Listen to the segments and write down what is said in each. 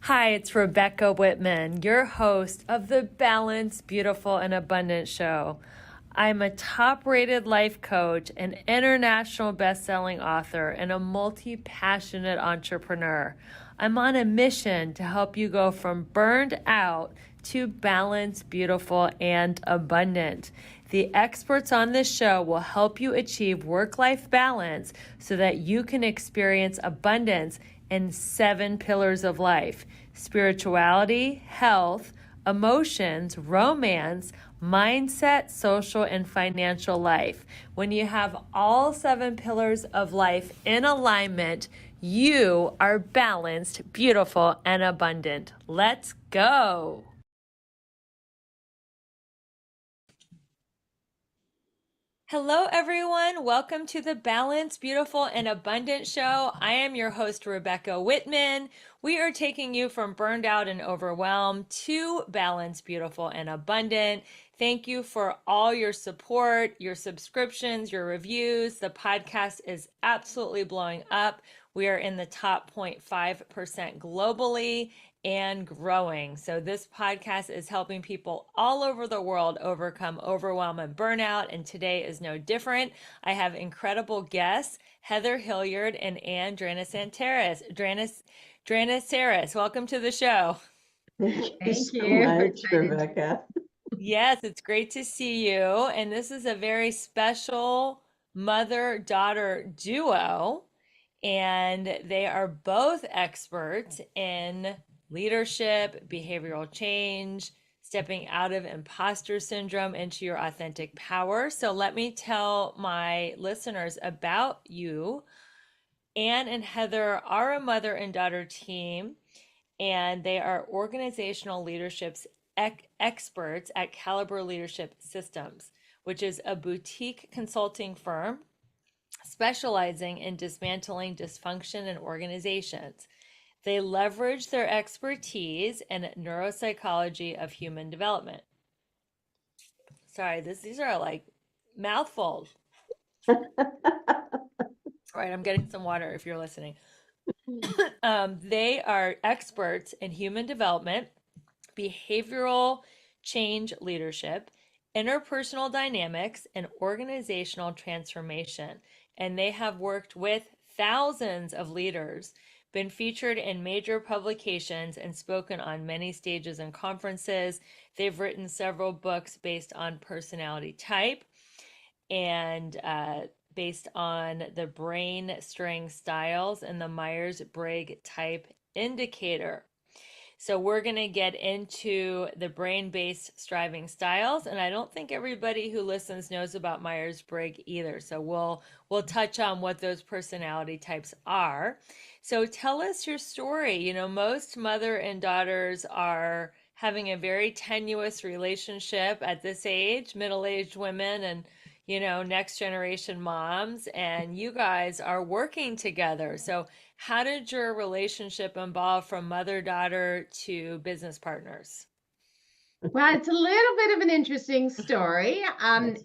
Hi, it's Rebecca Whitman, your host of the Balanced, Beautiful, and Abundant Show. I'm a top-rated life coach, an international best-selling author, and a multi-passionate entrepreneur. I'm on a mission to help you go from burned out to balanced, beautiful, and abundant. The experts on this show will help you achieve work-life balance so that you can experience abundance in 7 pillars of life: spirituality, health, emotions, romance, mindset, social, and financial life. When you have all 7 pillars of life in alignment, you are balanced, beautiful, and abundant. Let's go. Hello, everyone. Welcome to the Balanced, Beautiful, and Abundant Show. I am your host, Rebecca Whitman. We are taking you from burned out and overwhelmed to balanced, beautiful, and abundant. Thank you for all your support, your subscriptions, your reviews. The podcast is absolutely blowing up. We are in the top 0.5% globally and growing. So this podcast is helping people all over the world overcome overwhelm and burnout, and today is no different. I have incredible guests, Heather Hilliard and Anne Dranitsaris. Welcome to the show. Thank you so much, Rebecca. Yes, it's great to see you. And this is a very special mother-daughter duo, and they are both experts in leadership, behavioral change, stepping out of imposter syndrome into your authentic power. So let me tell my listeners about you. Anne and Heather are a mother and daughter team, and they are organizational leadership's experts at Caliber Leadership Systems, which is a boutique consulting firm specializing in dismantling dysfunction in organizations. They leverage their expertise in neuropsychology of human development. Sorry, these are like mouthfuls. All right, I'm getting some water if you're listening. They are experts in human development, behavioral change leadership, interpersonal dynamics, and organizational transformation. And they have worked with thousands of leaders, been featured in major publications, and spoken on many stages and conferences. They've written several books based on personality type and based on the brain string styles and the Myers-Briggs type indicator. So we're going to get into the brain-based striving styles, and I don't think everybody who listens knows about Myers-Briggs either. So we'll touch on what those personality types are. So tell us your story. You know, most mother and daughters are having a very tenuous relationship at this age, middle-aged women and next generation moms, and you guys are working together. So how did your relationship evolve from mother-daughter to business partners? Well, it's a little bit of an interesting story. Anne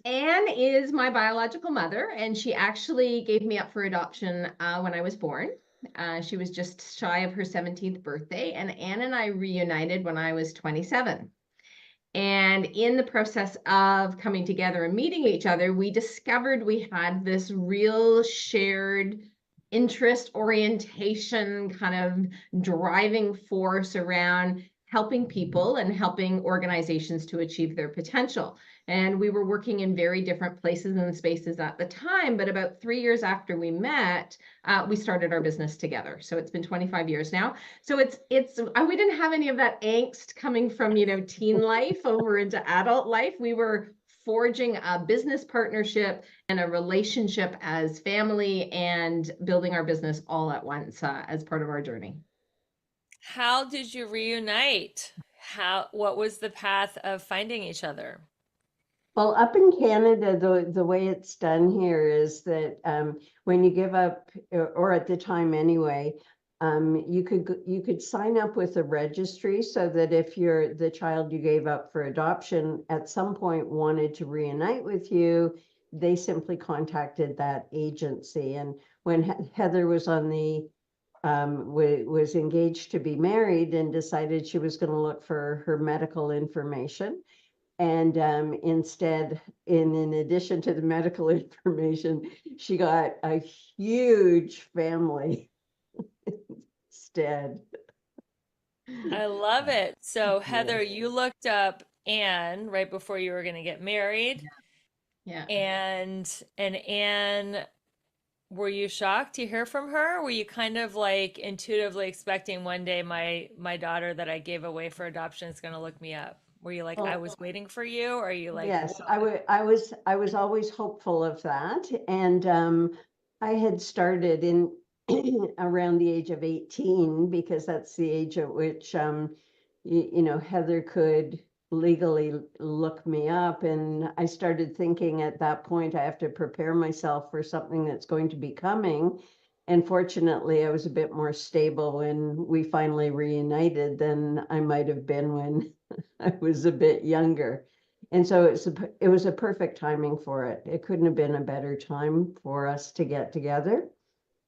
is my biological mother, and she actually gave me up for adoption when I was born. She was just shy of her 17th birthday, and Anne and I reunited when I was 27. And in the process of coming together and meeting each other, we discovered we had this real shared interest, orientation, kind of driving force around helping people and helping organizations to achieve their potential. And we were working in very different places and spaces at the time, but about 3 years after we met, we started our business together. So it's been 25 years now. So we didn't have any of that angst coming from, teen life over into adult life. We were forging a business partnership and a relationship as family and building our business all at once as part of our journey. How did you reunite? What was the path of finding each other? Well, up in Canada, the way it's done here is that when you give up, or at the time anyway, you could sign up with a registry so that if the child you gave up for adoption at some point wanted to reunite with you, they simply contacted that agency. And when Heather was on the was engaged to be married and decided she was going to look for her medical information. And instead, in addition to the medical information, she got a huge family instead. I love it. So, Yeah. Heather, you looked up Anne right before you were going to get married, Yeah. and Anne, were you shocked to hear from her? Were you kind of like intuitively expecting one day my daughter that I gave away for adoption is going to look me up? Were you like, I Well, was waiting for you? Or are you like, yes, I was always hopeful of that. And I had started in around the age of 18 because that's the age at which Heather could legally look me up. And I started thinking at that point, I have to prepare myself for something that's going to be coming. And fortunately, I was a bit more stable when we finally reunited than I might have been when I was a bit younger. And so it was a perfect timing for it. It couldn't have been a better time for us to get together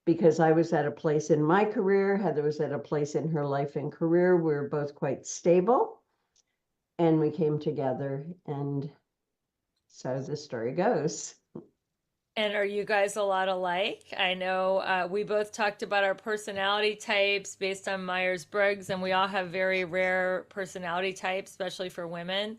because I was at a place in my career, Heather was at a place in her life and career. We were both quite stable and we came together. And so the story goes. and are you guys a lot alike? I know we both talked about our personality types based on Myers-Briggs, and we all have very rare personality types, especially for women.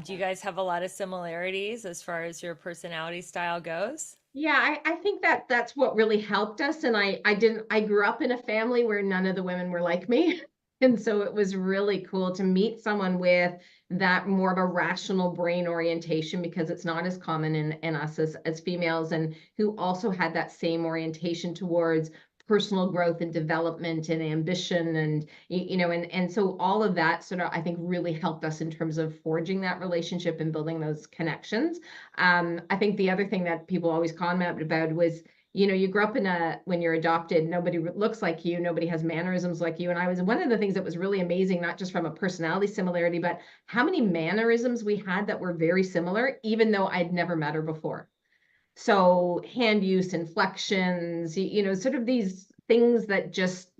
Do you guys have a lot of similarities as far as your personality style goes? Yeah, I think that that's what really helped us. And I grew up in a family where none of the women were like me. And so it was really cool to meet someone with that more of a rational brain orientation because it's not as common in us as females, and who also had that same orientation towards personal growth and development and ambition, and and so all of that sort of, I think, really helped us in terms of forging that relationship and building those connections. I think the other thing that people always comment about was, you grew up when you're adopted, nobody looks like you, nobody has mannerisms like you. And one of the things that was really amazing, not just from a personality similarity, but how many mannerisms we had that were very similar, even though I'd never met her before. So hand use, inflections, sort of these things that just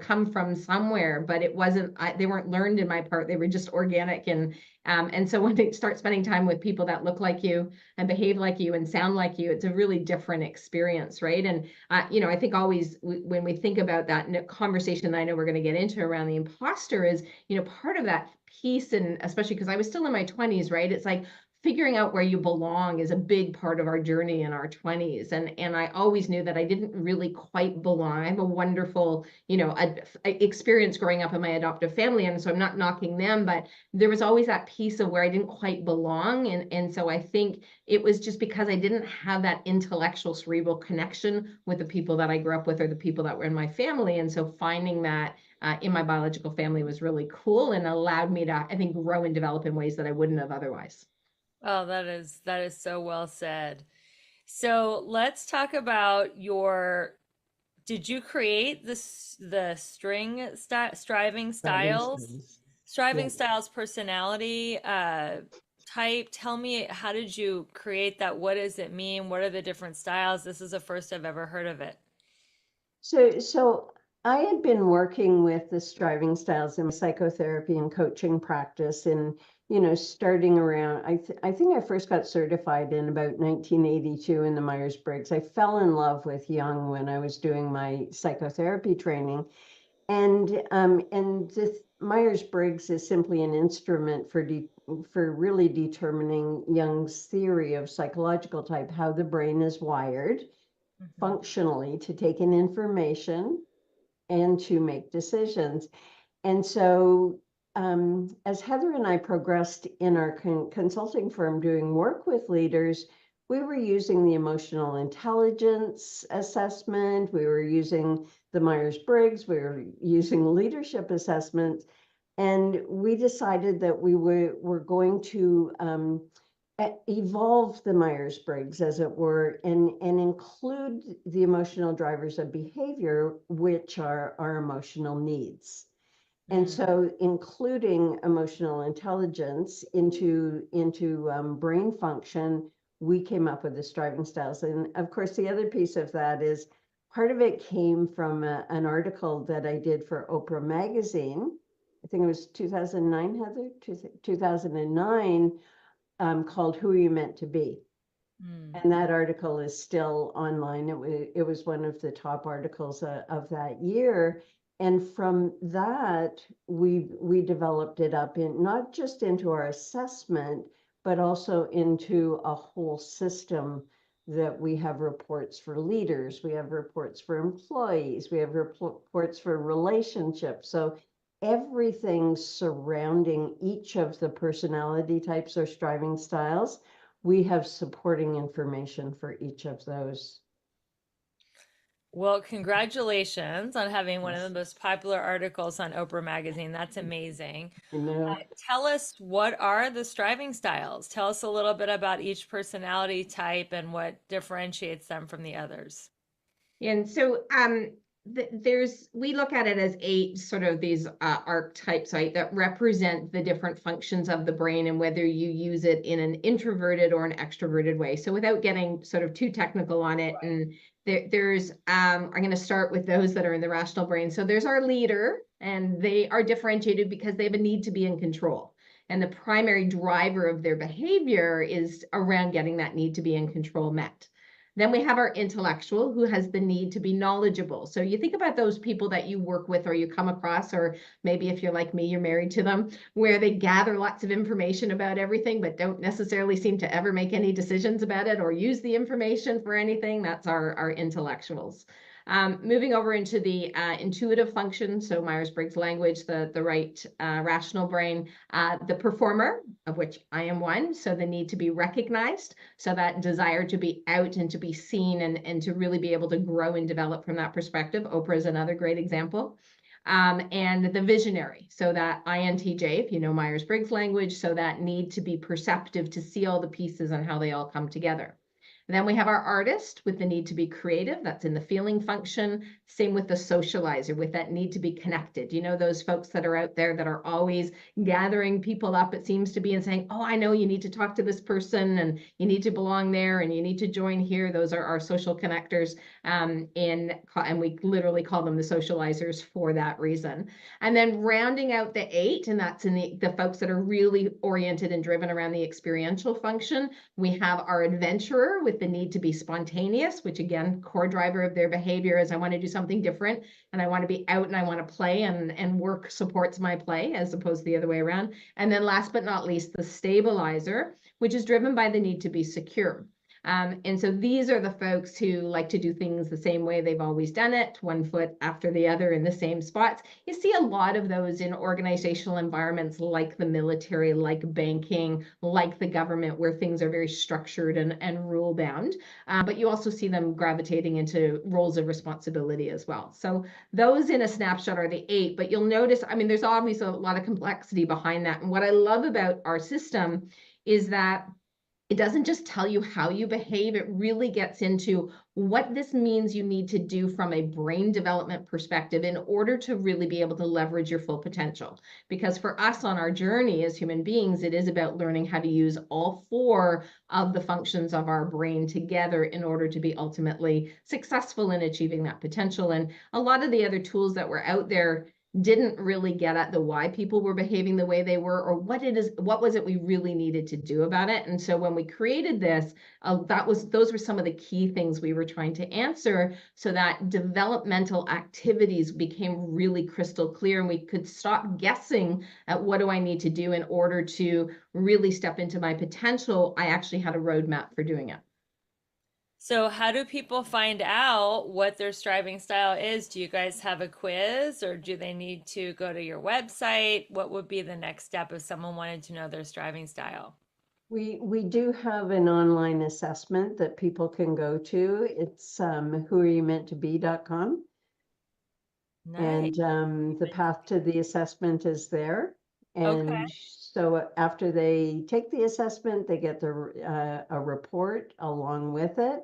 come from somewhere, but it wasn't, they weren't learned in my part, they were just organic. And so when they start spending time with people that look like you and behave like you and sound like you, it's a really different experience, right? And I think always when we think about that conversation that I know we're going to get into around the imposter is, part of that piece, and especially because I was still in my 20s, right? It's like figuring out where you belong is a big part of our journey in our 20s. And I always knew that I didn't really quite belong. I have a wonderful, experience growing up in my adoptive family. And so I'm not knocking them, but there was always that piece of where I didn't quite belong. And so I think it was just because I didn't have that intellectual cerebral connection with the people that I grew up with or the people that were in my family. And so finding that in my biological family was really cool and allowed me to, I think, grow and develop in ways that I wouldn't have otherwise. Oh, that is so well said. So let's talk about did you create the Driving skills. striving Yeah. styles personality type? Tell me, how did you create that? What does it mean? What are the different styles? This is the first I've ever heard of it. So I had been working with the striving styles in my psychotherapy and coaching practice, and starting around, I think I first got certified in about 1982 in the Myers-Briggs. I fell in love with Jung when I was doing my psychotherapy training, and this Myers-Briggs is simply an instrument for really determining Jung's theory of psychological type, how the brain is wired Mhm. functionally to take in information and to make decisions. And so, as Heather and I progressed in our consulting firm doing work with leaders, we were using the emotional intelligence assessment, we were using the Myers-Briggs, we were using leadership assessments, and we decided that were going to evolve the Myers-Briggs, as it were, and include the emotional drivers of behavior, which are our emotional needs. And Mm. so including emotional intelligence into brain function, we came up with the striving styles. And of course, the other piece of that is part of it came from an article that I did for Oprah Magazine. I think it was 2009, Heather, 2009, called Who Are You Meant to Be? Mm. And that article is still online. It was one of the top articles of that year. And from that, we developed it up in not just into our assessment, but also into a whole system that we have reports for leaders, we have reports for employees, we have reports for relationships. So everything surrounding each of the personality types or striving styles, we have supporting information for each of those. Well, congratulations on having one of the Yes, most popular articles on Oprah Magazine. That's amazing. I know. Tell us, what are the striving styles? Tell us a little bit about each personality type and what differentiates them from the others. And so we look at it as 8 sort of these archetypes, right, that represent the different functions of the brain and whether you use it in an introverted or an extroverted way. So without getting sort of too technical on it, and there's I'm going to start with those that are in the rational brain. So there's our leader, and they are differentiated because they have a need to be in control. And the primary driver of their behavior is around getting that need to be in control met. Then we have our intellectual, who has the need to be knowledgeable. So you think about those people that you work with or you come across, or maybe if you're like me, you're married to them, where they gather lots of information about everything, but don't necessarily seem to ever make any decisions about it or use the information for anything. That's our intellectuals. Moving over into the intuitive function, so Myers-Briggs language, the right rational brain, the performer, of which I am one, so the need to be recognized, so that desire to be out and to be seen and to really be able to grow and develop from that perspective. Oprah is another great example. And the visionary, so that INTJ, if you know Myers-Briggs language, so that need to be perceptive to see all the pieces and how they all come together. Then we have our artist with the need to be creative. That's in the feeling function. Same with the socializer with that need to be connected. You know, those folks that are out there that are always gathering people up, it seems to be, and saying, oh, I know you need to talk to this person and you need to belong there and you need to join here. Those are our social connectors. And we literally call them the socializers for that reason. And then rounding out the 8, and that's in the folks that are really oriented and driven around the experiential function. We have our adventurer with the need to be spontaneous, which again, core driver of their behavior is I want to do something different and I want to be out and I want to play, and work supports my play as opposed to the other way around. And then last but not least, the stabilizer, which is driven by the need to be secure. And so these are the folks who like to do things the same way they've always done it, one foot after the other in the same spots. You see a lot of those in organizational environments like the military, like banking, like the government, where things are very structured and rule bound. But you also see them gravitating into roles of responsibility as well. So those in a snapshot are the 8, but you'll notice, I mean, there's obviously a lot of complexity behind that. And what I love about our system is that it doesn't just tell you how you behave, it really gets into what this means you need to do from a brain development perspective in order to really be able to leverage your full potential. Because for us on our journey as human beings, it is about learning how to use all 4 of the functions of our brain together in order to be ultimately successful in achieving that potential. And a lot of the other tools that were out there didn't really get at the why people were behaving the way they were, or what was it we really needed to do about it. And so when we created this, those were some of the key things we were trying to answer, so that developmental activities became really crystal clear and we could stop guessing at what do I need to do in order to really step into my potential. I actually had a roadmap for doing it. So, how do people find out what their striving style is? Do you guys have a quiz, or do they need to go to your website? What would be the next step if someone wanted to know their striving style? We do have an online assessment that people can go to. It's whoareyoumeanttobe.com. Nice. And the path to the assessment is there. Okay. And so after they take the assessment, they get a report along with it,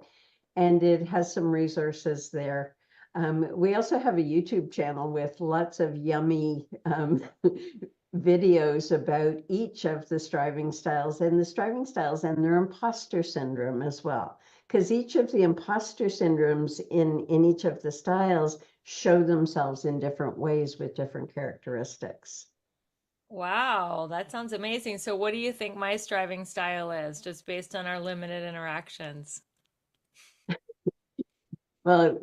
and it has some resources there. We also have a YouTube channel with lots of yummy videos about each of the striving styles and their imposter syndrome as well. because each of the imposter syndromes in each of the styles show themselves in different ways with different characteristics. Wow, that sounds amazing. So what do you think my striving style is, just based on our limited interactions? Well,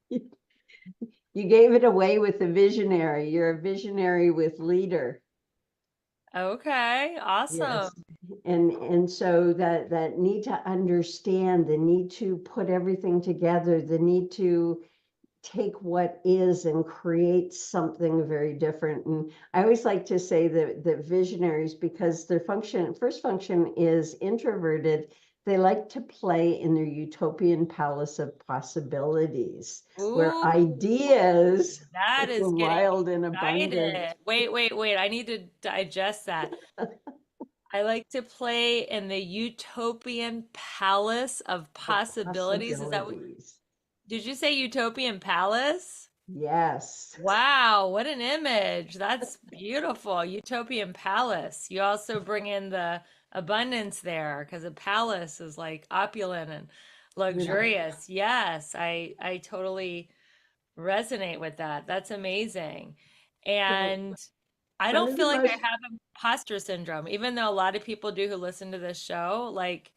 you gave it away with the visionary. You're a visionary with leader. Okay, awesome. Yes. And so that need to understand, the need to put everything together, the need to take what is and create something very different. And I always like to say that visionaries, because their first function is introverted, they like to play in their utopian palace of possibilities, where Ooh, ideas that are is getting wild and abundant. excited. Wait. I need to digest that. I like to play in the utopian palace of Of possibilities. Is that what, possibilities. did you say utopian palace? Yes. Wow, what an image. That's beautiful. Utopian palace. You also bring in the abundance there because a palace is like opulent and Yeah. luxurious. Yes, I totally resonate with that. That's amazing. So And I one don't of the feel like I most have imposter syndrome, even though a lot of people do who listen to this show. Like,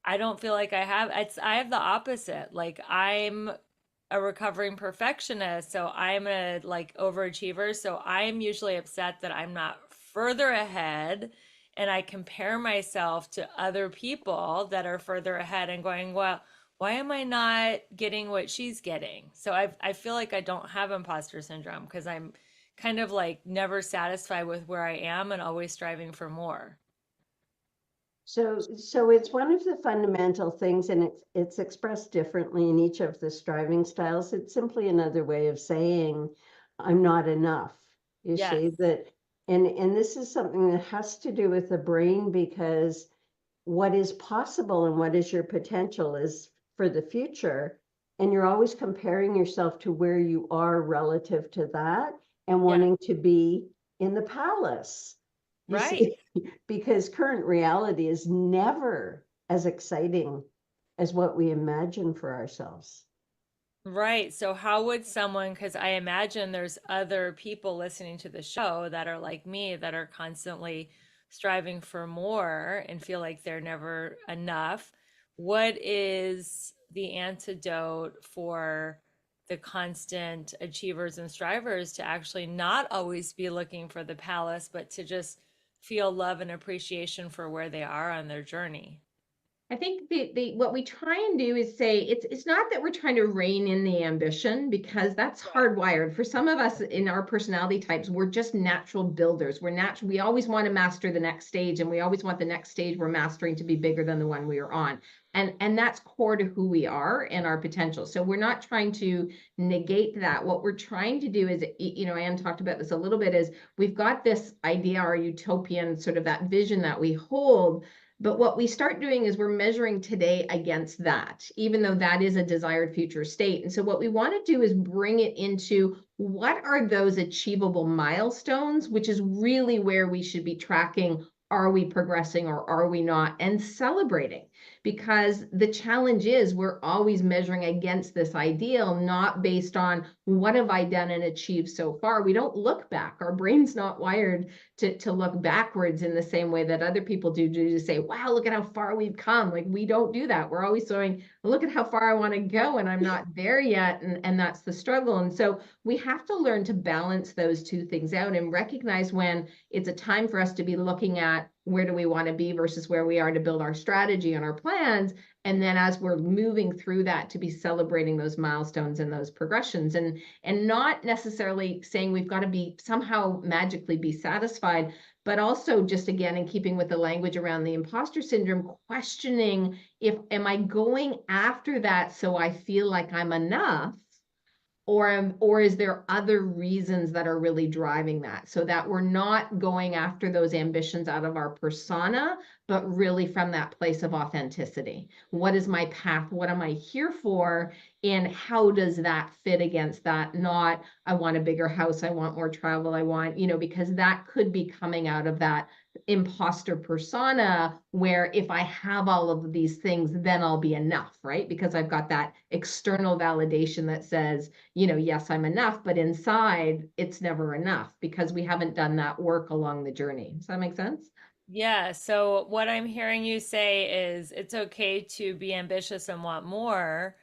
I don't feel like I have. I have the opposite. Like, I'm a recovering perfectionist, so I'm a like overachiever. So I'm usually upset that I'm not further ahead, and I compare myself to other people that are further ahead and going, well, why am I not getting what she's getting? So I feel like I don't have imposter syndrome because I'm kind of like never satisfied with where I am and always striving for more. so it's one of the fundamental things, and it's expressed differently in each of the striving styles. It's simply another way of saying I'm not enough. You Yes. see that, and this is something that has to do with the brain, because what is possible and what is your potential is for the future. And you're always comparing yourself to where you are relative to that and Yeah. wanting to be in the palace. You Right. see, because current reality is never as exciting as what we imagine for ourselves. Right. So how would someone, because I imagine there's other people listening to the show that are like me, that are constantly striving for more and feel like they're never enough. What is the antidote for the constant achievers and strivers to actually not always be looking for the palace, but to just feel love and appreciation for where they are on their journey? I think the what we try and do is say it's not that we're trying to rein in the ambition, because that's Right. hardwired. For some of us in our personality types, we're just natural builders. We're natural. We always want to master the next stage, and we always want the next stage we're mastering to be bigger than the one we are on. And that's core to who we are and our potential. So we're not trying to negate that. What we're trying to do is, Anne talked about this a little bit, is we've got this idea, our utopian sort of that vision that we hold, but what we start doing is we're measuring today against that, even though that is a desired future state. And so what we want to do is bring it into what are those achievable milestones, which is really where we should be tracking. Are we progressing or are we not? And celebrating, because the challenge is we're always measuring against this ideal, not based on what have I done and achieved so far. We don't look back. Our brain's not wired to look backwards in the same way that other people do, to say, wow, look at how far we've come. Like, we don't do that. We're always saying, look at how far I want to go and I'm not there yet. And that's the struggle. And so we have to learn to balance those two things out and recognize when it's a time for us to be looking at where do we want to be versus where we are to build our strategy and our plans. And then as we're moving through that, to be celebrating those milestones and those progressions, and not necessarily saying we've got to be somehow magically be satisfied, but also just, again, in keeping with the language around the imposter syndrome, questioning, if am I going after that so I feel like I'm enough, or is there other reasons that are really driving that, so that we're not going after those ambitions out of our persona, but really from that place of authenticity. What is my path? What am I here for? And how does that fit against that? Not, I want a bigger house, I want more travel, I want, because that could be coming out of that imposter persona where if I have all of these things, then I'll be enough, right? Because I've got that external validation that says, yes, I'm enough, but inside it's never enough because we haven't done that work along the journey. Does that make sense? Yeah, so what I'm hearing you say is it's okay to be ambitious and want more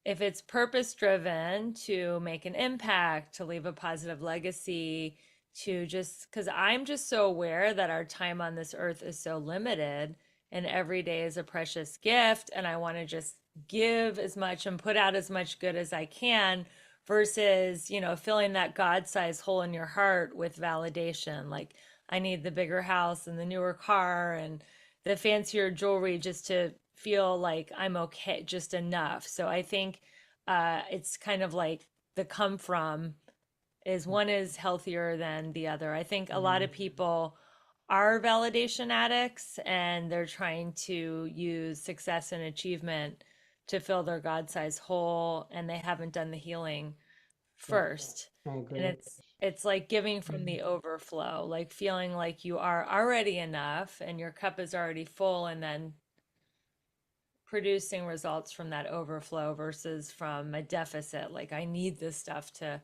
if it's purpose driven, to make an impact, to leave a positive legacy, to just because I'm just so aware that our time on this earth is so limited and every day is a precious gift. And I want to just give as much and put out as much good as I can versus, filling that God sized hole in your heart with validation. Like, I need the bigger house and the newer car and the fancier jewelry just to feel like I'm okay, just enough. So I think it's kind of like the come from is one is healthier than the other. I think a lot of people are validation addicts and they're trying to use success and achievement to fill their God-sized hole and they haven't done the healing Yeah, first. I And agree. it's like giving from the overflow, like feeling like you are already enough and your cup is already full and then producing results from that overflow versus from a deficit, like I need this stuff to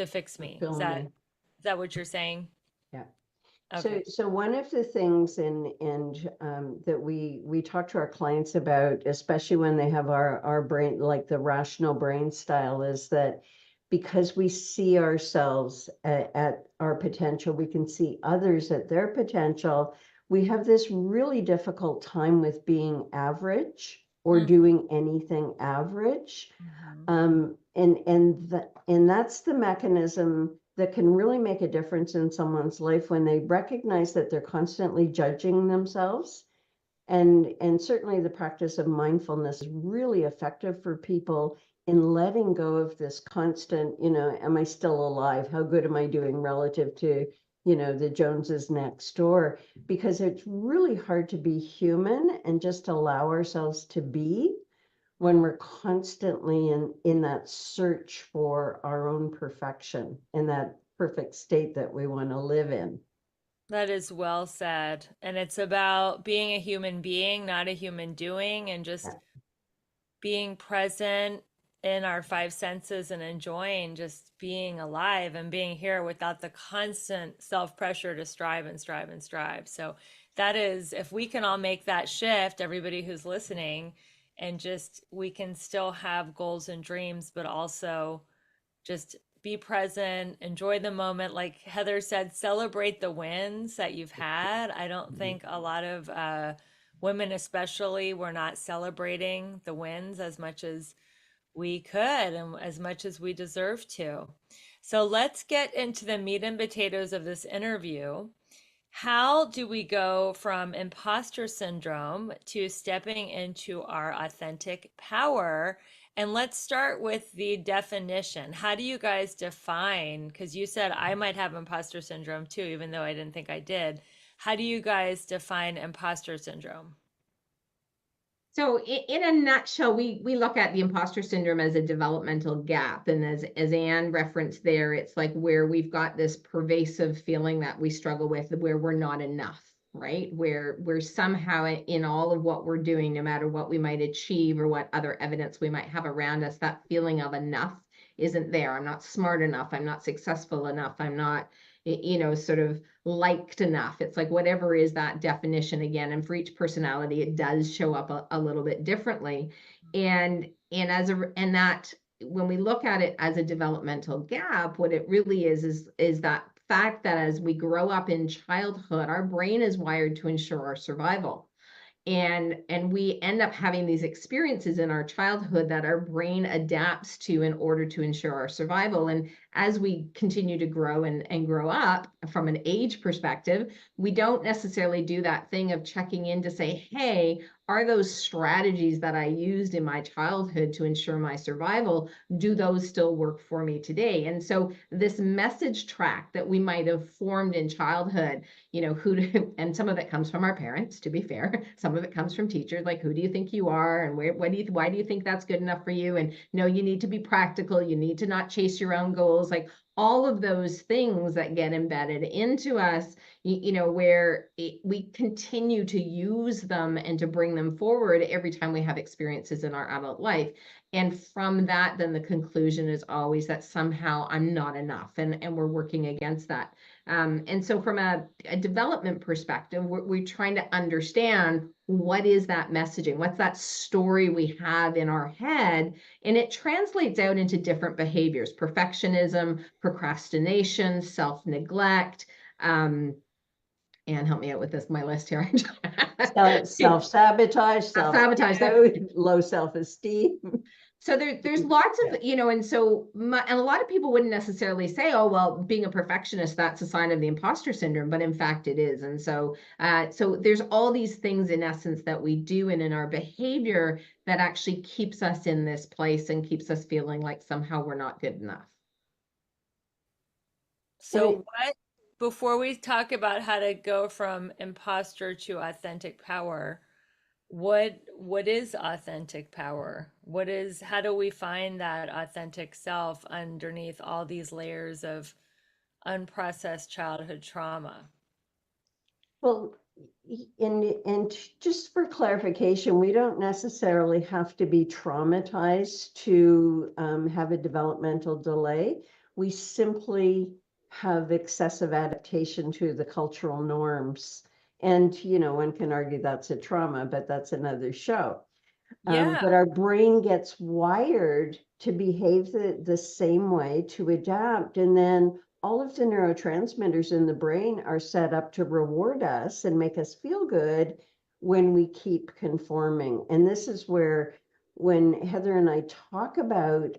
fix me. Fulfill me. Is that what you're saying? Yeah. Okay. So one of the things that we talk to our clients about, especially when they have our brain, like the rational brain style, is that because we see ourselves at our potential, we can see others at their potential. We have this really difficult time with being average or Mm. doing anything average. Mhm. And that's the mechanism that can really make a difference in someone's life when they recognize that they're constantly judging themselves. And certainly the practice of mindfulness is really effective for people in letting go of this constant, am I still alive? How good am I doing relative to, the Joneses next door? Because it's really hard to be human and just allow ourselves to be when we're constantly in that search for our own perfection in that perfect state that we want to live in. That is well said. And it's about being a human being, not a human doing, and just Yeah. being present in our five senses and enjoying just being alive and being here without the constant self pressure to strive and strive and strive. So, that is, if we can all make that shift, everybody who's listening, and just we can still have goals and dreams, but also just be present, enjoy the moment. Like Heather said, celebrate the wins that you've had. I don't think a lot of women, especially, were not celebrating the wins as much as we could and as much as we deserve to. So let's get into the meat and potatoes of this interview. How do we go from imposter syndrome to stepping into our authentic power? And let's start with the definition. How do you guys define? Because you said I might have imposter syndrome too, even though I didn't think I did. How do you guys define imposter syndrome? So in a nutshell, we look at the imposter syndrome as a developmental gap. And as Anne referenced there, it's like where we've got this pervasive feeling that we struggle with, where we're not enough, right? Where we're somehow in all of what we're doing, no matter what we might achieve or what other evidence we might have around us, that feeling of enough isn't there. I'm not smart enough. I'm not successful enough. I'm not, sort of liked enough. It's like whatever is that definition again. And for each personality, it does show up a little bit differently. And that when we look at it as a developmental gap, what it really is that fact that as we grow up in childhood, our brain is wired to ensure our survival. And we end up having these experiences in our childhood that our brain adapts to in order to ensure our survival. And as we continue to grow and grow up from an age perspective, we don't necessarily do that thing of checking in to say, hey, are those strategies that I used in my childhood to ensure my survival, do those still work for me today? And so this message track that we might have formed in childhood, and some of it comes from our parents, to be fair, some of it comes from teachers, like, who do you think you are? And why do you think that's good enough for you? And no, you need to be practical. You need to not chase your own goals. Like all of those things that get embedded into us, where we continue to use them and to bring them forward every time we have experiences in our adult life. And from that, then the conclusion is always that somehow I'm not enough, and we're working against that. And so from a development perspective, we're trying to understand, what is that messaging? What's that story we have in our head? And it translates out into different behaviors: perfectionism, procrastination, self-neglect, and help me out with this, my list here. Self-sabotage, Sabotage. low self-esteem. So there's lots of, and so, and a lot of people wouldn't necessarily say, oh, well, being a perfectionist, that's a sign of the imposter syndrome, but in fact it is. And so, so there's all these things in essence that we do and in our behavior that actually keeps us in this place and keeps us feeling like somehow we're not good enough. So before we talk about how to go from imposter to authentic power, what is authentic power? How do we find that authentic self underneath all these layers of unprocessed childhood trauma? Well, and just for clarification, we don't necessarily have to be traumatized to have a developmental delay. We simply have excessive adaptation to the cultural norms. And, one can argue that's a trauma, but that's another show. Yeah. But our brain gets wired to behave the same way, to adapt. And then all of the neurotransmitters in the brain are set up to reward us and make us feel good when we keep conforming. And this is where, when Heather and I talk about,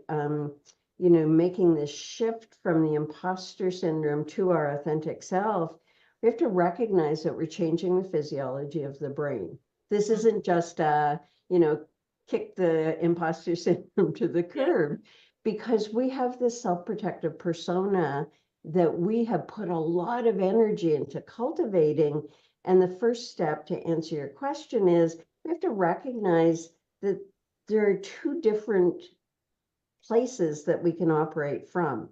making this shift from the imposter syndrome to our authentic self, we have to recognize that we're changing the physiology of the brain. This isn't just kick the imposter syndrome to the curb, because we have this self-protective persona that we have put a lot of energy into cultivating. And the first step to answer your question is, we have to recognize that there are two different places that we can operate from.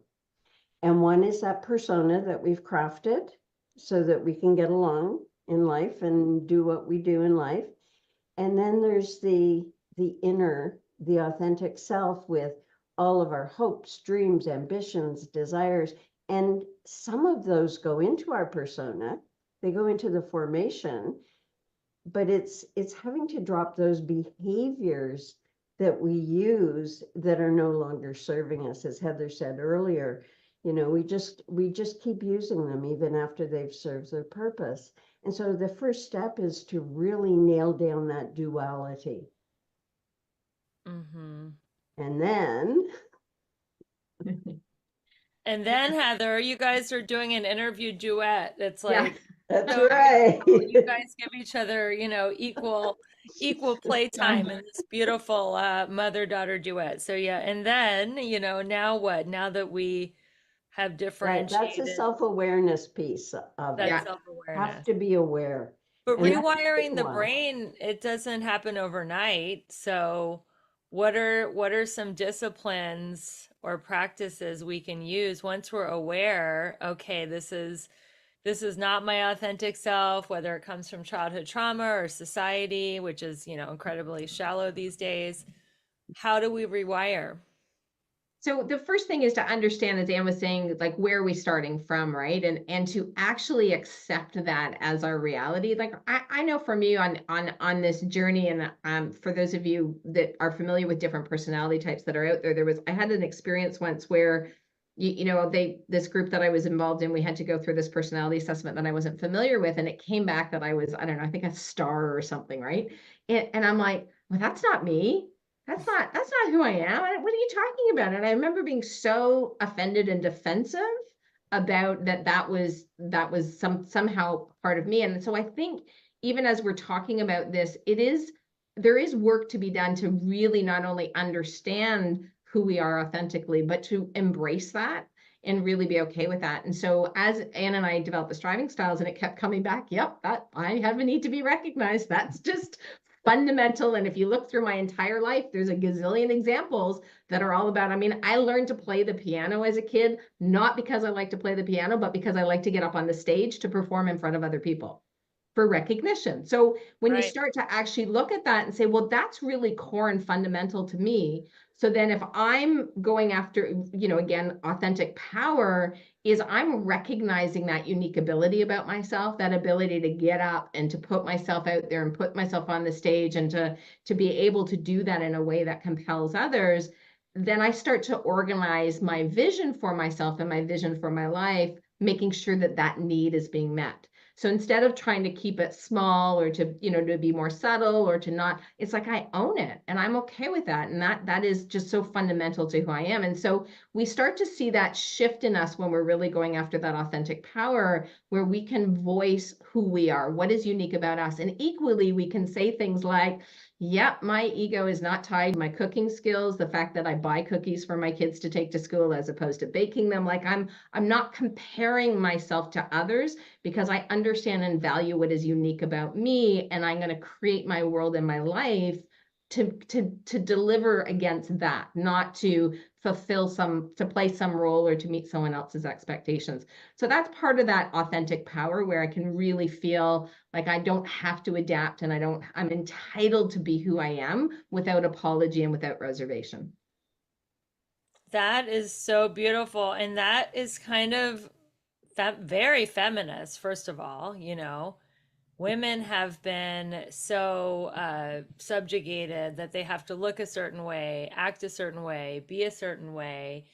And one is that persona that we've crafted so that we can get along in life and do what we do in life. And then there's the inner, the authentic self, with all of our hopes, dreams, ambitions, desires. And some of those go into our persona, they go into the formation, but it's having to drop those behaviors that we use that are no longer serving us. As Heather said earlier, we just keep using them even after they've served their purpose. And so the first step is to really nail down that duality. Mm-hmm. And then Heather, you guys are doing an interview duet. It's like, that's right. You guys give each other, equal playtime in this beautiful mother-daughter duet. So yeah, and then, now what? Now that we have differentiated, that's a self-awareness piece of it. Self-awareness. Have to be aware. But rewiring the brain, it doesn't happen overnight. So what are some disciplines or practices we can use once we're aware, okay, this is not my authentic self, whether it comes from childhood trauma or society, which is, incredibly shallow these days. How do we rewire? So the first thing is to understand, as Anne was saying, like, where are we starting from, right? And to actually accept that as our reality. Like I know for me on this journey, and for those of you that are familiar with different personality types that are out there, I had an experience once where this group that I was involved in, we had to go through this personality assessment that I wasn't familiar with, and it came back that I was, I don't know, I think a star or something, right? And I'm like, well, that's not me. that's not who I am. What are you talking about? And I remember being so offended and defensive about that. That was somehow part of me. And so I think even as we're talking about this, there is work to be done to really not only understand who we are authentically, but to embrace that and really be okay with that. And so as Anne and I developed the striving styles and it kept coming back, yep, that I have a need to be recognized. That's just fundamental. And if you look through my entire life, there's a gazillion examples that are all about, I mean, I learned to play the piano as a kid, not because I like to play the piano, but because I like to get up on the stage to perform in front of other people for recognition. So when you Right. start to actually look at that and say, well, that's really core and fundamental to me. So then if I'm going after, again, authentic power is I'm recognizing that unique ability about myself, that ability to get up and to put myself out there and put myself on the stage and to be able to do that in a way that compels others. Then I start to organize my vision for myself and my vision for my life, making sure that that need is being met. So instead of trying to keep it small or to be more subtle or to not, it's like I own it and I'm okay with that. And that is just so fundamental to who I am. And so we start to see that shift in us when we're really going after that authentic power, where we can voice who we are, what is unique about us. And equally, we can say things like, yep, my ego is not tied to my cooking skills, the fact that I buy cookies for my kids to take to school as opposed to baking them. Like I'm not comparing myself to others because I understand and value what is unique about me, and I'm going to create my world and my life to deliver against that, not to to play some role or to meet someone else's expectations. So that's part of that authentic power where I can really feel like I don't have to adapt and I'm entitled to be who I am without apology and without reservation. That is so beautiful. And that is kind of very feminist, first of all. Women have been so subjugated that they have to look a certain way, act a certain way, be a certain way.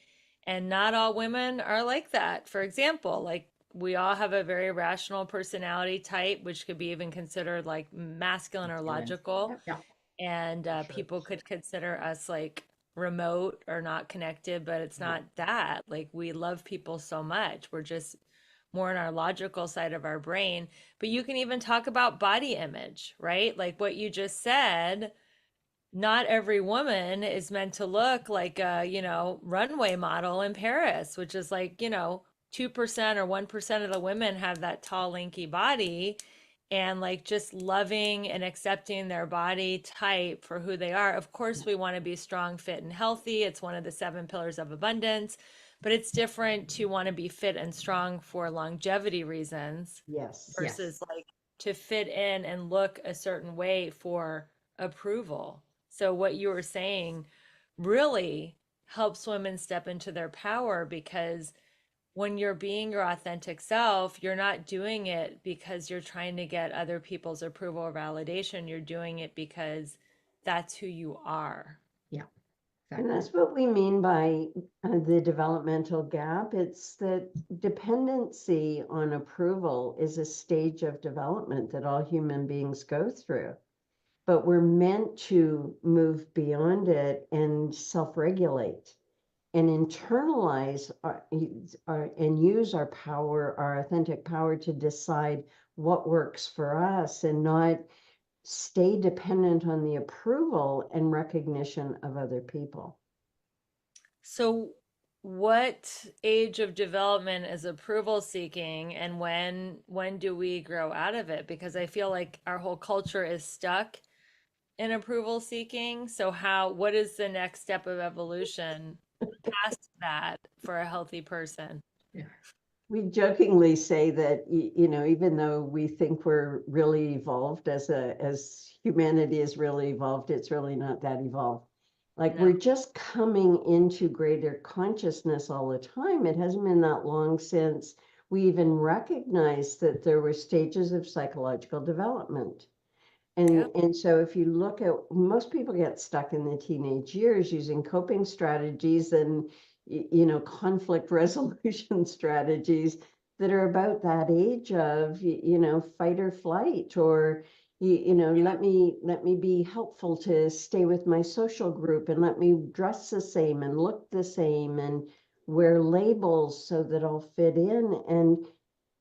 And not all women are like that. For example, like we all have a very rational personality type, which could be even considered like masculine or logical. Yeah, And for sure. people could consider us like remote or not connected, but it's Yeah. not that. Like we love people so much. We're just more in our logical side of our brain. But you can even talk about body image, right? Like what you just said, not every woman is meant to look like a, runway model in Paris, which is like, 2% or 1% of the women have that tall, lanky body. And like just loving and accepting their body type for who they are. Of course, we want to be strong, fit, and healthy. It's one of the 7 pillars of abundance, but it's different to want to be fit and strong for longevity reasons Yes. Yes. versus like to fit in and look a certain way for approval. So what you were saying really helps women step into their power because when you're being your authentic self, you're not doing it because you're trying to get other people's approval or validation. You're doing it because that's who you are. Yeah, And exactly. that's what we mean by the developmental gap. It's that dependency on approval is a stage of development that all human beings go through. But we're meant to move beyond it and self-regulate and internalize and use our power, our authentic power to decide what works for us and not stay dependent on the approval and recognition of other people. So, what age of development is approval seeking, and when do we grow out of it? Because I feel like our whole culture is stuck in approval seeking. So what is the next step of evolution past that for a healthy person? Yeah. We jokingly say that, even though we think we're really evolved as humanity is really evolved, it's really not that evolved. Like we're No. just coming into greater consciousness all the time. It hasn't been that long since we even recognized that there were stages of psychological development. Yeah. And so if you look at, most people get stuck in the teenage years using coping strategies and conflict resolution strategies that are about that age of fight or flight, or let me be helpful to stay with my social group, and let me dress the same and look the same and wear labels so that I'll fit in. And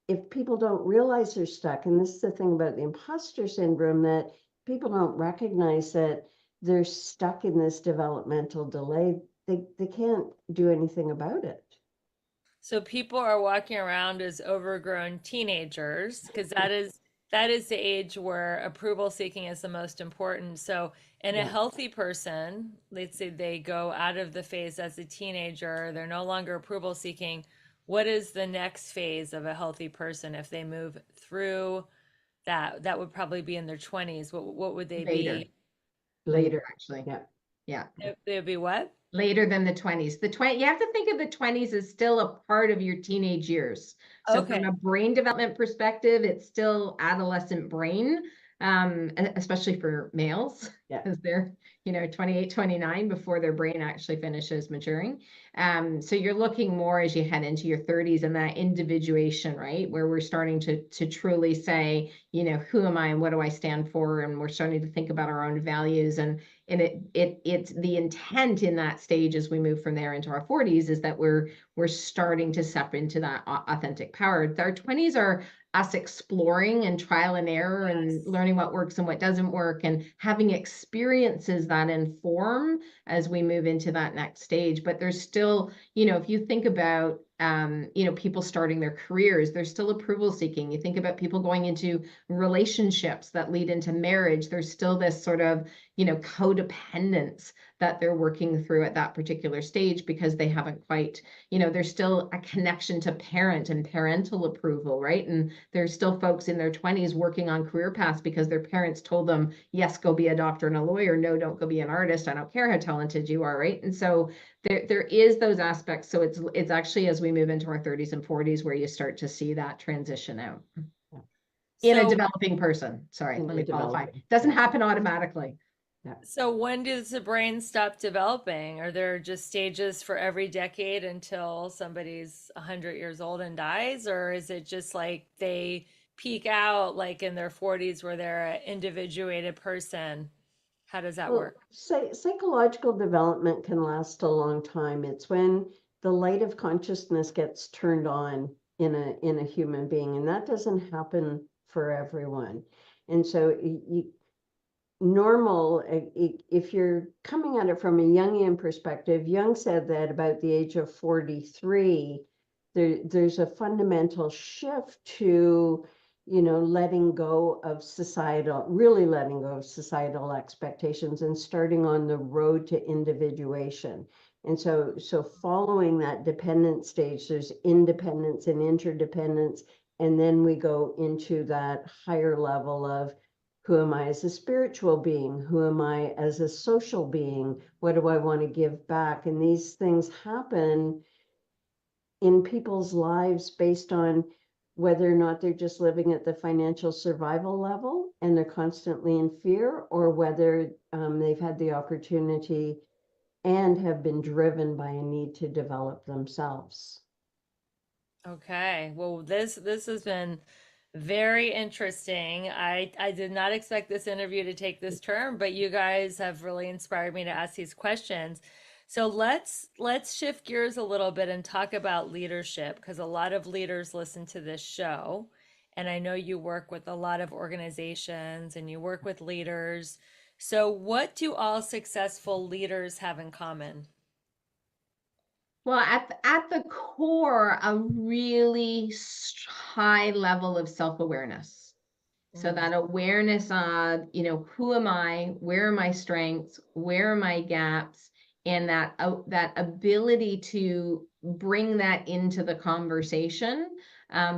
if people don't realize they're stuck, and this is the thing about the imposter syndrome, that people don't recognize that they're stuck in this developmental delay, they can't do anything about it. So people are walking around as overgrown teenagers because that is the age where approval seeking is the most important. So in a Yeah. healthy person, let's say they go out of the phase as a teenager, they're no longer approval seeking. What is the next phase of a healthy person if they move through that? That would probably be in their 20s. What would they Later, be? later, actually. Yeah. Yeah. They would be what? Later than the 20s. You have to think of the 20s as still a part of your teenage years. So from Okay. a brain development perspective, it's still adolescent brain, especially for males, Yeah. because they're, 28, 29 before their brain actually finishes maturing. So you're looking more as you head into your 30s and that individuation, right? Where we're starting to truly say, who am I and what do I stand for? And we're starting to think about our own values, and it's the intent in that stage as we move from there into our 40s is that we're starting to step into that authentic power. Our 20s are us exploring and trial and error and learning what works and what doesn't work, and having experiences that inform as we move into that next stage. But there's still, if you think about people starting their careers, there's still approval seeking. You think about people going into relationships that lead into marriage, there's still this sort of codependence that they're working through at that particular stage, because they haven't quite, there's still a connection to parent and parental approval, right? And there's still folks in their 20s working on career paths because their parents told them, yes, go be a doctor and a lawyer. No, don't go be an artist. I don't care how talented you are, right? And so there is those aspects. So it's actually as we move into our 30s and 40s where you start to see that transition out in a So developing person. Sorry, In let the me qualify. developing. Doesn't Yeah. happen automatically. Yeah. So when does the brain stop developing? Are there just stages for every decade until somebody's 100 years old and dies? Or is it just like they peak out like in their 40s where they're an individuated person? How does that Well, work? psychological development can last a long time. It's when the light of consciousness gets turned on in a human being, and that doesn't happen for everyone. And so normal, if you're coming at it from a Jungian perspective, Jung said that about the age of 43, there's a fundamental shift to, letting go of really letting go of societal expectations and starting on the road to individuation. And so following that dependent stage, there's independence and interdependence. And then we go into that higher level of, who am I as a spiritual being? Who am I as a social being? What do I want to give back? And these things happen in people's lives based on whether or not they're just living at the financial survival level and they're constantly in fear, or whether they've had the opportunity and have been driven by a need to develop themselves. Okay. Well, this has been very interesting. I did not expect this interview to take this turn, but you guys have really inspired me to ask these questions. So let's shift gears a little bit and talk about leadership, because a lot of leaders listen to this show, and I know you work with a lot of organizations and you work with leaders. So what do all successful leaders have in common? Well, at the core, a really high level of self-awareness. So that awareness of, who am I? Where are my strengths? Where are my gaps? And that ability to bring that into the conversation.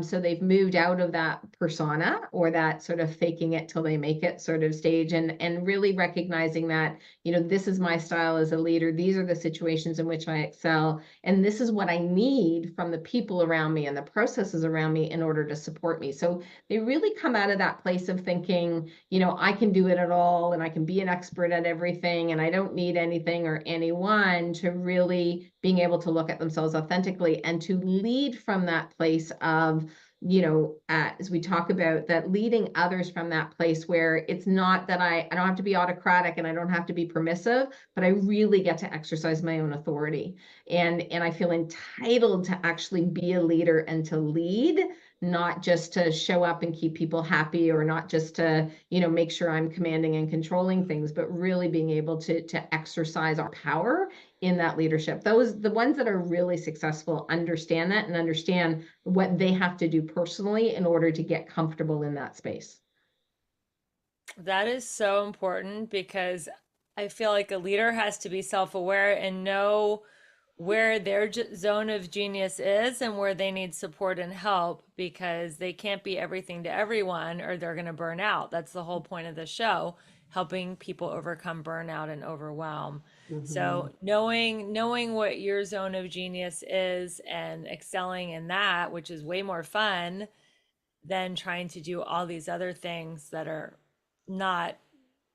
So they've moved out of that persona or that sort of faking it till they make it sort of stage, and really recognizing that, this is my style as a leader. These are the situations in which I excel. And this is what I need from the people around me and the processes around me in order to support me. So they really come out of that place of thinking, I can do it at all and I can be an expert at everything and I don't need anything or anyone, to really being able to look at themselves authentically and to lead from that place of as we talk about that, leading others from that place where it's not that I don't have to be autocratic and I don't have to be permissive, but I really get to exercise my own authority. And I feel entitled to actually be a leader and to lead, not just to show up and keep people happy, or not just to, make sure I'm commanding and controlling things, but really being able to exercise our power in that leadership. The ones that are really successful understand that and understand what they have to do personally in order to get comfortable in that space. That is so important because I feel like a leader has to be self-aware and know where their zone of genius is and where they need support and help, because they can't be everything to everyone or they're going to burn out. That's the whole point of the show, helping people overcome burnout and overwhelm. So knowing what your zone of genius is and excelling in that, which is way more fun than trying to do all these other things that are not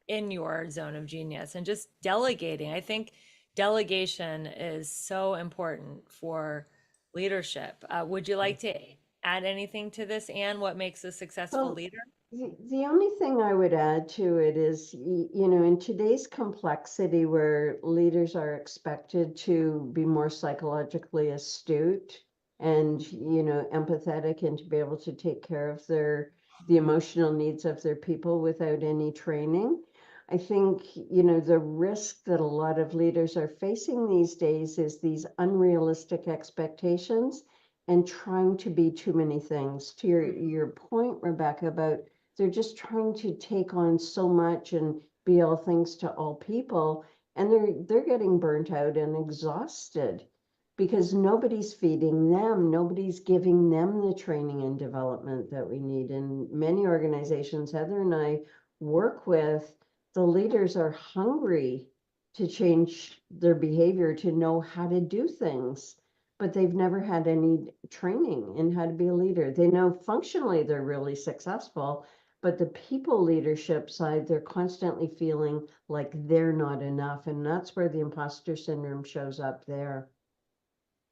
in your zone of genius, and just delegating. I think delegation is so important for leadership. Would you like to add anything to this, Anne? What makes a successful Well, leader? the only thing I would add to it is, in today's complexity where leaders are expected to be more psychologically astute and, empathetic, and to be able to take care of the emotional needs of their people without any training. I think, the risk that a lot of leaders are facing these days is these unrealistic expectations and trying to be too many things. To your point, Rebecca, about they're just trying to take on so much and be all things to all people, and they're getting burnt out and exhausted because nobody's feeding them, nobody's giving them the training and development that we need. And many organizations Heather and I work with, the leaders are hungry to change their behavior, to know how to do things, but they've never had any training in how to be a leader. They know functionally they're really successful, but the people leadership side, they're constantly feeling like they're not enough. And that's where the imposter syndrome shows up there.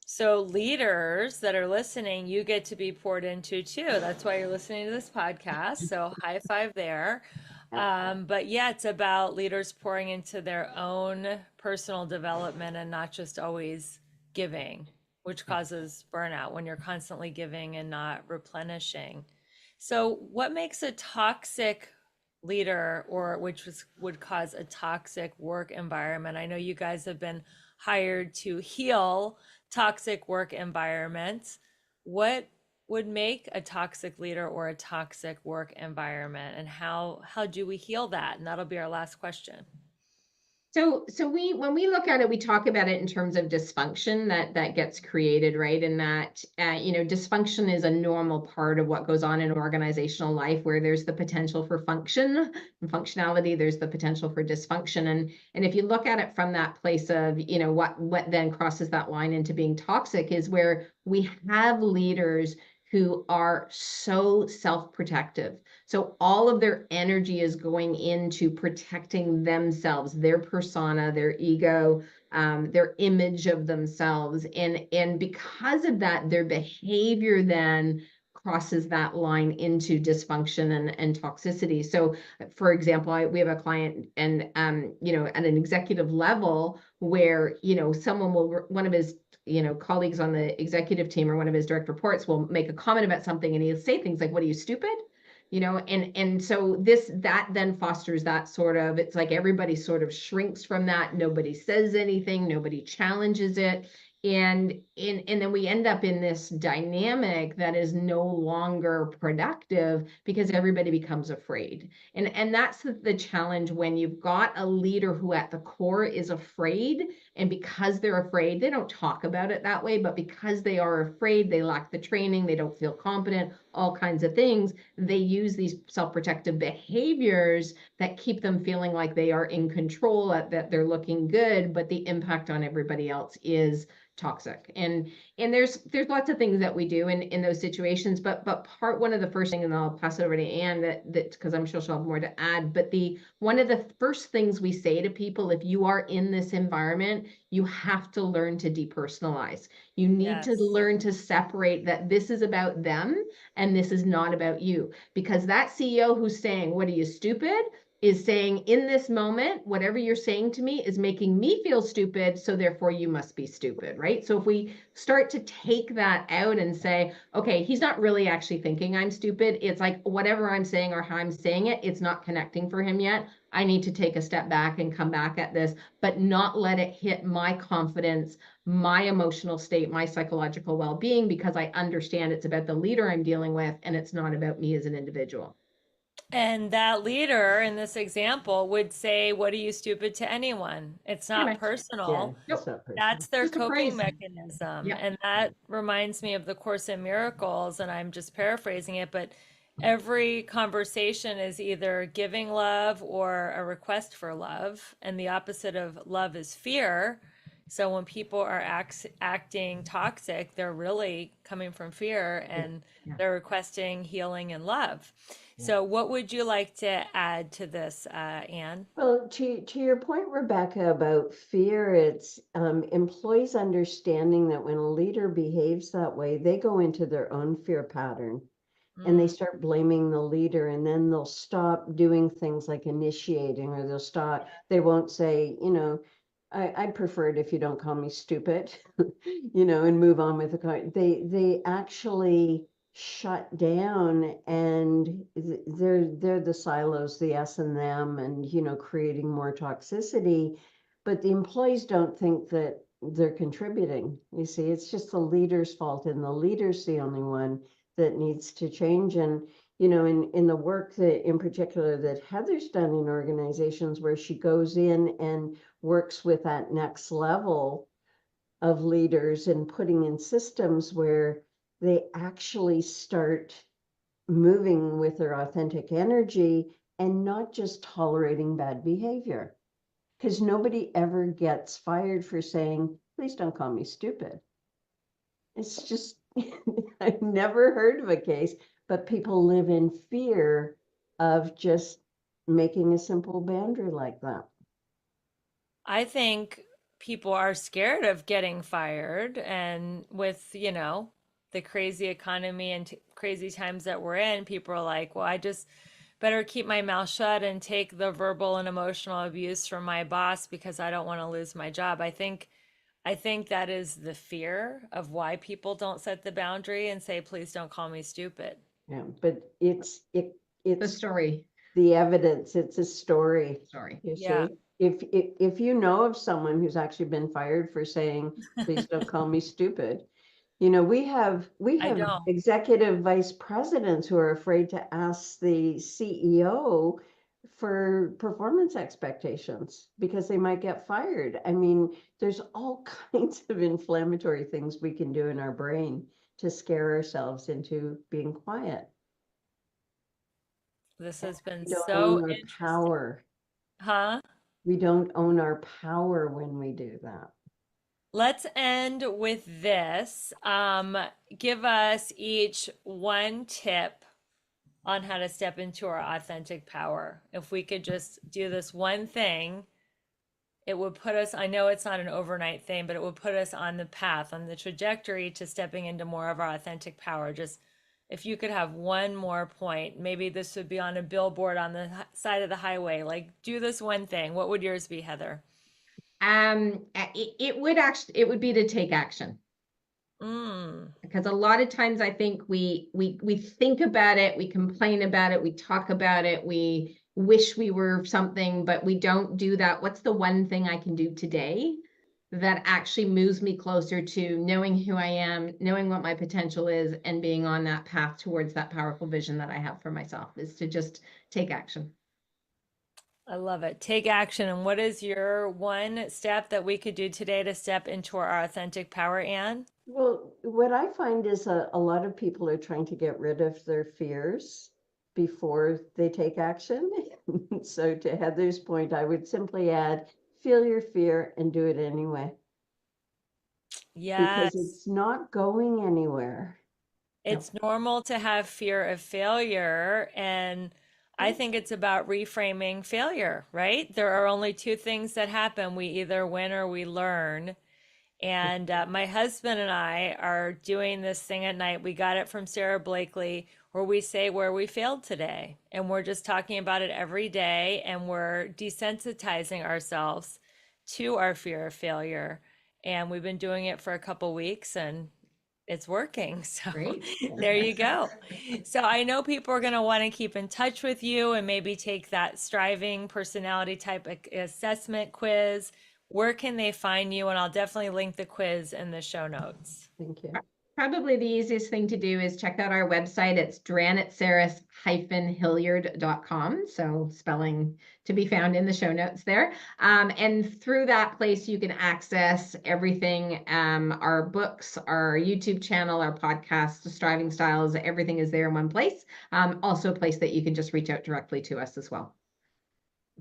So leaders that are listening, you get to be poured into too. That's why you're listening to this podcast. So high five there. Yeah. But yeah, it's about leaders pouring into their own personal development and not just always giving, which causes burnout when you're constantly giving and not replenishing. So what makes a toxic leader, or would cause a toxic work environment? I know you guys have been hired to heal toxic work environments. What would make a toxic leader or a toxic work environment, and how do we heal that? And that'll be our last question. So when we look at it, we talk about it in terms of dysfunction that gets created, right? And that dysfunction is a normal part of what goes on in organizational life, where there's the potential for function and functionality, there's the potential for dysfunction. And if you look at it from that place of, what then crosses that line into being toxic, is where we have leaders who are so self-protective. So all of their energy is going into protecting themselves, their persona, their ego, their image of themselves. And because of that, their behavior then crosses that line into dysfunction and toxicity. So for example, we have a client and, at an executive level where, one of his colleagues on the executive team or one of his direct reports will make a comment about something, and he'll say things like, "What, are you stupid?" And so that then fosters that sort of, it's like everybody sort of shrinks from that. Nobody says anything, nobody challenges it. And then we end up in this dynamic that is no longer productive because everybody becomes afraid. And that's the challenge when you've got a leader who at the core is afraid. And because they're afraid, they don't talk about it that way, but because they are afraid, they lack the training, they don't feel competent, all kinds of things, they use these self-protective behaviors that keep them feeling like they are in control, that they're looking good, but the impact on everybody else is toxic. And and there's lots of things that we do in those situations, but one of the first things, and I'll pass it over to Anne, that because I'm sure she'll have more to add, but one of the first things we say to people, if you are in this environment, you have to learn to depersonalize. You need to Yes. learn to separate that this is about them and this is not about you. Because that CEO who's saying, "What are you, stupid?" is saying, in this moment, whatever you're saying to me is making me feel stupid, so therefore you must be stupid, right? So if we start to take that out and say, okay, he's not really actually thinking I'm stupid. It's like whatever I'm saying or how I'm saying it, it's not connecting for him yet. I need to take a step back and come back at this, but not let it hit my confidence, my emotional state, my psychological well-being, because I understand it's about the leader I'm dealing with and it's not about me as an individual. And that leader in this example would say, "What are you, stupid?" to anyone. It's Pretty not much. Yeah, personal. it's Nope. not personal. That's their Just a coping phrase. mechanism. Yeah. And that reminds me of the Course in Miracles, and I'm just paraphrasing it, but every conversation is either giving love or a request for love. And the opposite of love is fear. So when people are acting toxic, they're really coming from fear Yeah. and Yeah. they're requesting healing and love. Yeah. So, what would you like to add to this, Anne? Well, to your point, Rebecca, about fear, it's employees understanding that when a leader behaves that way, they go into their own fear pattern and they Mm, start blaming the leader, and then they'll stop doing things like initiating, or they won't say, I'd prefer it if you don't call me stupid, and move on with the they actually shut down, and they're the silos, the us and them, and creating more toxicity. But the employees don't think that they're contributing. You see, it's just the leader's fault, and the leader's the only one that needs to change. And in the work that in particular that Heather's done in organizations, where she goes in and works with that next level of leaders and putting in systems where they actually start moving with their authentic energy and not just tolerating bad behavior. Because nobody ever gets fired for saying, please don't call me stupid. It's just, I've never heard of a case, but people live in fear of just making a simple boundary like that. I think people are scared of getting fired, and with, the crazy economy and crazy times that we're in, people are like, well, I just better keep my mouth shut and take the verbal and emotional abuse from my boss because I don't want to lose my job. I think that is the fear of why people don't set the boundary and say, please don't call me stupid. Yeah, but The it's story. the evidence. It's a story. Sorry. You Yeah, see, if you know of someone who's actually been fired for saying, please don't call me stupid, we I have don't. executive vice presidents who are afraid to ask the CEO for performance expectations because they might get fired. I mean, there's all kinds of inflammatory things we can do in our brain to scare ourselves into being quiet. This And has been we don't so own our interesting. power. Huh? We don't own our power when we do that. Let's end with this. Give us each one tip on how to step into our authentic power. If we could just do this one thing, it would put us, I know it's not an overnight thing, but it would put us on the path, on the trajectory to stepping into more of our authentic power. Just if you could have one more point, maybe this would be on a billboard on the side of the highway, like do this one thing. What would yours be, Heather? It would be to take action. Mm. Because a lot of times I think we think about it, we complain about it, we talk about it, we wish we were something, but we don't do that. What's the one thing I can do today that actually moves me closer to knowing who I am, knowing what my potential is, and being on that path towards that powerful vision that I have for myself, is to just take action. I love it. Take action. And what is your one step that we could do today to step into our authentic power, Anne? Well, what I find is a lot of people are trying to get rid of their fears before they take action. So to Heather's point, I would simply add, feel your fear and do it anyway. because Yes. it's not going anywhere. Nope. It's normal to have fear of failure. And I think it's about reframing failure, right? There are only two things that happen. We either win or we learn. And my husband and I are doing this thing at night. We got it from Sarah Blakely, where we say where we failed today. And we're just talking about it every day. And we're desensitizing ourselves to our fear of failure. And we've been doing it for a couple weeks and it's working. So Great. there you go. So I know people are going to want to keep in touch with you and maybe take that striving personality type assessment quiz. Where can they find you? And I'll definitely link the quiz in the show notes. Thank you. Probably the easiest thing to do is check out our website. It's Dranitsaris-Hilliard.com. So spelling to be found in the show notes there. And through that place, you can access everything. Our books, our YouTube channel, our podcast, Striving Styles, everything is there in one place. Also a place that you can just reach out directly to us as well.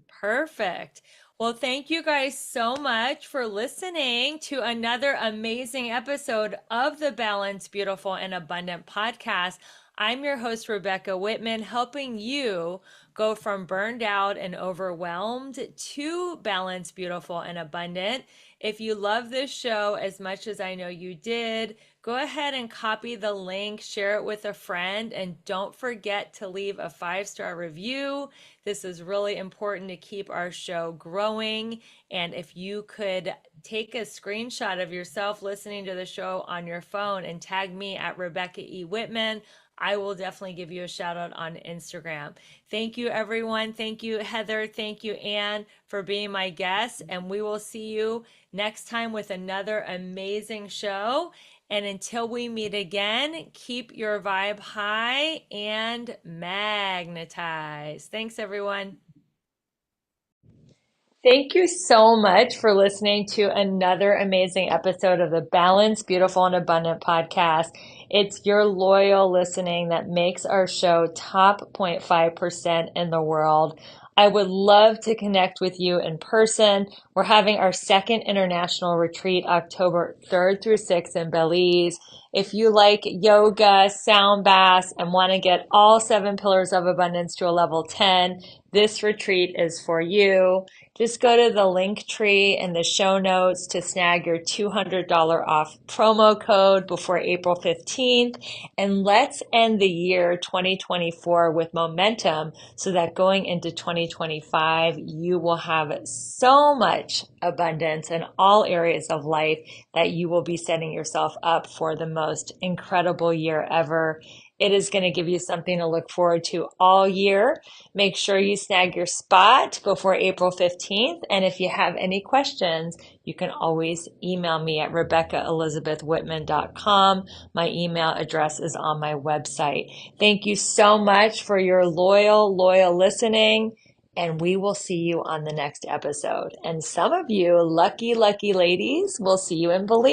Perfect. Well, thank you guys so much for listening to another amazing episode of the Balanced, Beautiful, and Abundant podcast. I'm your host, Rebecca Whitman, helping you go from burned out and overwhelmed to balanced, beautiful, and abundant. If you love this show as much as I know you did, go ahead and copy the link, share it with a friend, and don't forget to leave a 5-star review. This is really important to keep our show growing. And if you could take a screenshot of yourself listening to the show on your phone and tag me at Rebecca E. Whitman, I will definitely give you a shout out on Instagram. Thank you, everyone. Thank you, Heather. Thank you, Anne, for being my guest. And we will see you next time with another amazing show. And until we meet again, keep your vibe high and magnetize. Thanks, everyone. Thank you so much for listening to another amazing episode of the Balanced, Beautiful, and Abundant podcast. It's your loyal listening that makes our show top 0.5% in the world. I would love to connect with you in person. We're having our second international retreat October 3rd through 6th in Belize. If you like yoga, sound baths, and want to get all 7 pillars of abundance to a level 10, this retreat is for you. Just go to the link tree in the show notes to snag your $200 off promo code before April 15th. And let's end the year 2024 with momentum so that going into 2025, you will have so much abundance in all areas of life that you will be setting yourself up for the most incredible year ever. It is going to give you something to look forward to all year. Make sure you snag your spot before April 15th. And if you have any questions, you can always email me at RebeccaElizabethWhitman.com. My email address is on my website. Thank you so much for your loyal listening. And we will see you on the next episode. And some of you lucky ladies will see you in Belize.